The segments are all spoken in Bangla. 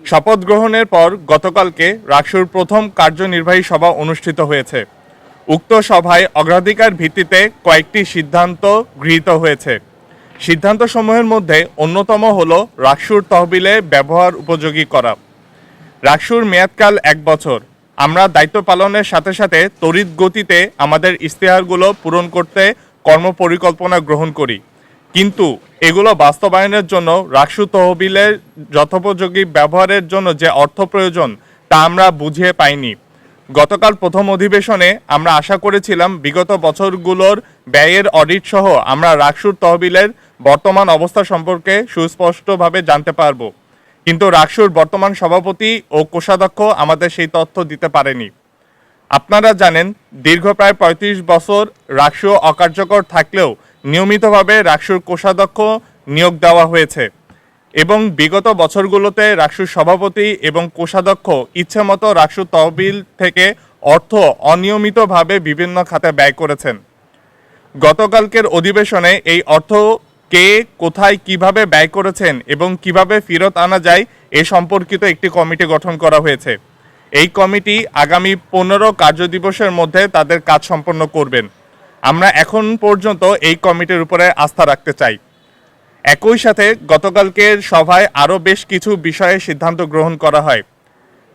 শপথ গ্রহণের পর গতকালকে রাকসুর প্রথম কার্যনির্বাহী সভা অনুষ্ঠিত হয়েছে। উক্ত সভায় অগ্রাধিকার ভিত্তিতে কয়েকটি সিদ্ধান্ত গৃহীত হয়েছে। সিদ্ধান্তসমূহের মধ্যে অন্যতম হল রাকসুর তহবিলে ব্যবহার উপযোগী করা। রাকসুর মেয়াদকাল 1 বছর। আমরা দায়িত্ব পালনের সাথে সাথে তড়িৎ গতিতে আমাদের ইশতেহারগুলো পূরণ করতে কর্মপরিকল্পনা গ্রহণ করি, কিন্তু এগুলো বাস্তবায়নের জন্য রাকসু তহবিলের যথোপযোগী ব্যবহারের জন্য যে অর্থ প্রয়োজন তা আমরা বুঝিয়ে পাইনি। গতকাল প্রথম অধিবেশনে আমরা আশা করেছিলাম বিগত বছরগুলোর ব্যয়ের অডিট সহ আমরা রাকসুর তহবিলের বর্তমান অবস্থা সম্পর্কে সুস্পষ্টভাবে জানতে পারব, কিন্তু রাকসুর বর্তমান সভাপতি ও কোষাধ্যক্ষ আমাদের সেই তথ্য দিতে পারেনি। আপনারা জানেন, দীর্ঘ প্রায় ৩৫ বছর রাকসু অকার্যকর থাকলেও নিয়মিতভাবে রাকসুর কোষাধ্যক্ষ নিয়োগ দেওয়া হয়েছে এবং বিগত বছরগুলোতে রাকসুর সভাপতি এবং কোষাধ্যক্ষ ইচ্ছেমতো রাকসু তহবিল থেকে অর্থ অনিয়মিতভাবে বিভিন্ন খাতে ব্যয় করেছেন। গতকালকের অধিবেশনে এই অর্থ কে কোথায় কিভাবে ব্যয় করেছেন এবং কিভাবে ফেরত আনা যায় এ সম্পর্কিত একটি কমিটি গঠন করা হয়েছে। এই কমিটি আগামী 15 কার্যদিবসের মধ্যে তাদের কাজ সম্পন্ন করবেন। আমরা এখন পর্যন্ত এই কমিটির উপরে আস্থা রাখতে চাই। একই সাথে গতকালকের সভায় আরও বেশ কিছু বিষয়ে সিদ্ধান্ত গ্রহণ করা হয়,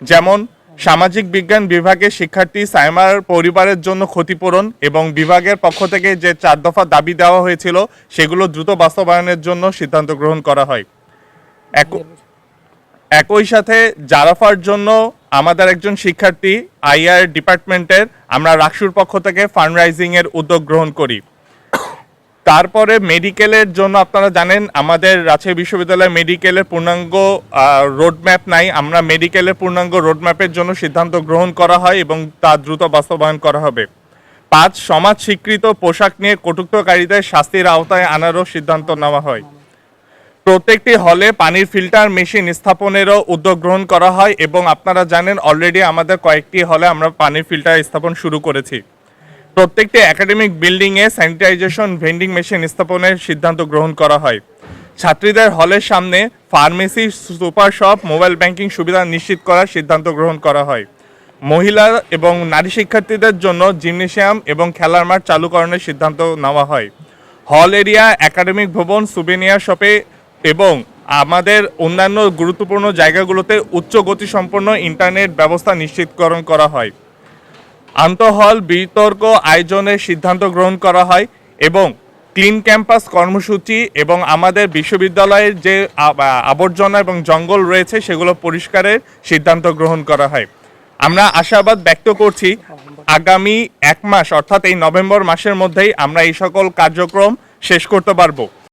যেমন সামাজিক বিজ্ঞান বিভাগের শিক্ষার্থী সাইমার পরিবারের জন্য ক্ষতিপূরণ এবং বিভাগের পক্ষ থেকে যে 4 দফা দাবি দেওয়া হয়েছিল সেগুলো দ্রুত বাস্তবায়নের জন্য সিদ্ধান্ত গ্রহণ করা হয়। একই সাথে জারাফার জন্য আমাদের একজন শিক্ষার্থী আইআর ডিপার্টমেন্টের আমরা রাকসুর পক্ষ থেকে ফান্ড রাইজিংয়ের উদ্যোগ গ্রহণ করি। তারপরে মেডিকেলের জন্য আপনারা জানেন আমাদের রাজশাহী বিশ্ববিদ্যালয় মেডিকেলের পূর্ণাঙ্গ রোডম্যাপ নাই। আমরা মেডিকেলের পূর্ণাঙ্গ রোডম্যাপের জন্য সিদ্ধান্ত গ্রহণ করা হয় এবং তা দ্রুত বাস্তবায়ন করা হবে। 5 সমাজ স্বীকৃত পোশাক নিয়ে কটূক্তকারীদের শাস্তির আওতায় আনারও সিদ্ধান্ত নেওয়া হয়। প্রত্যেকটি হলে পানির ফিল্টার মেশিন স্থাপনেরও উদ্যোগ গ্রহণ করা হয় এবং আপনারা জানেন অলরেডি আমাদের কয়েকটি হলে আমরা পানির ফিল্টার স্থাপন শুরু করেছি। প্রত্যেকটি একাডেমিক বিল্ডিংয়ে স্যানিটাইজেশন ভেন্ডিং মেশিন স্থাপনের সিদ্ধান্ত গ্রহণ করা হয়। ছাত্রীদের হলের সামনে pharmacy, super shop, mobile banking সুবিধা নিশ্চিত করার সিদ্ধান্ত গ্রহণ করা হয়। মহিলা এবং নারী শিক্ষার্থীদের জন্য জিমনেশিয়াম এবং খেলার মাঠ চালুকরণের সিদ্ধান্ত নেওয়া হয়। হল এরিয়া, একাডেমিক ভবন, সুভেনিয়ার শপে এবং আমাদের অন্যান্য গুরুত্বপূর্ণ জায়গাগুলোতে উচ্চ গতিসম্পন্ন ইন্টারনেট ব্যবস্থা নিশ্চিতকরণ করা হয়। আন্তঃহল বিতর্ক আয়োজনের সিদ্ধান্ত গ্রহণ করা হয় এবং ক্লিন ক্যাম্পাস কর্মসূচি এবং আমাদের বিশ্ববিদ্যালয়ের যে আবর্জনা এবং জঙ্গল রয়েছে সেগুলো পরিষ্কারের সিদ্ধান্ত গ্রহণ করা হয়। আমরা আশাবাদ ব্যক্ত করছি আগামী 1 মাস অর্থাৎ এই নভেম্বর মাসের মধ্যেই আমরা এই সকল কার্যক্রম শেষ করতে পারবো।